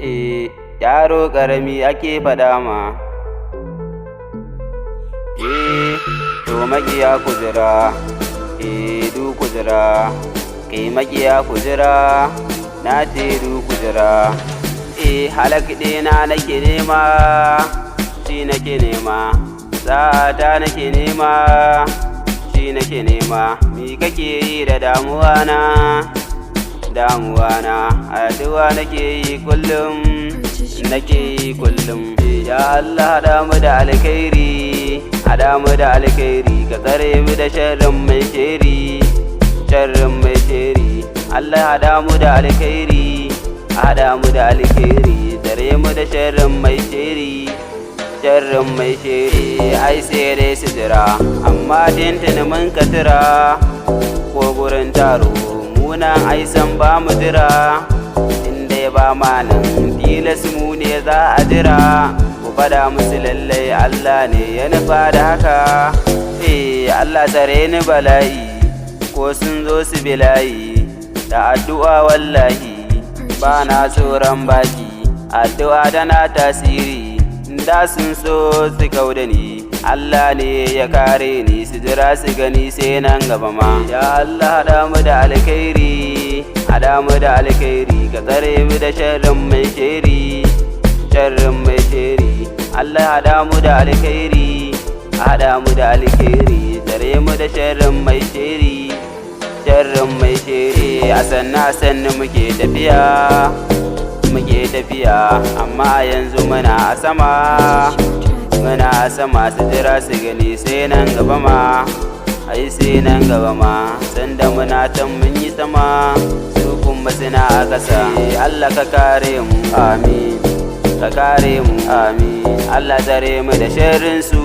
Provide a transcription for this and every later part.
Yaro ƙarami ake faɗa ma. To maƙiya ku jira, du ku jira, kai maƙiya ku jira, na ce du ku jira. Halak ɗina nake nema, shi nake nema, sa'ata nake nema, shi nake nema. Mi kake yi da damuwa na? Addu'a nake yi kullum, ya Allah haɗa mu da alkhairi, ka tsare mu da sharrin mai sheri, Allah haɗa mu da alkhairi, tsare mu da sharrin mai sheri, ai sai dai su jira, amma tintini mun ka tira, ko gurin taro munan ai san ba mu jira, inda ba ma nan tilas mu ne za a jira, ku fada musu lallai Allah ne ya nufa da haka. Allah tsare ni bala'i, ko sun zo su bilayi, da addu'a wallahi ba na tsoron baki, addu'a tana tasiri, da sun so su kauda ni, Allah ne ya kare ni, su jira su gani sai nan gaba ma. Ya Allah haɗa mu da alkhairi, ka tsare mu da sharrin mai sheri, Allah haɗa mu da alkhairi, tsare mu da sharrin mai sheri, a sannu muke tafiya, amma yanzu muna a sama, su jira su gani sai nan gaba ma, ai sai nan gaba ma, sanda muna tan mun yi sama, su kuma suna a ƙasa. Allah ka kare mu, amin, Allah tsare mu da sharrin su,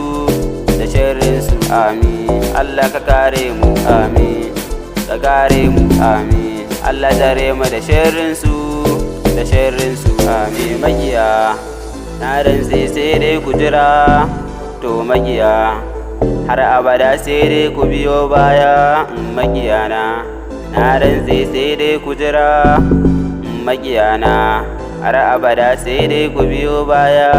amin, Allah ka kare mu, amin, Allah tsare mu da sharrin su, amin. Maƙiya na rantse sai dai ku jira, to maƙiya har abada sai dai ku biyo baya, maƙiyana na rantse sai dai ku jira, maƙiyana har abada sai dai ku biyo baya.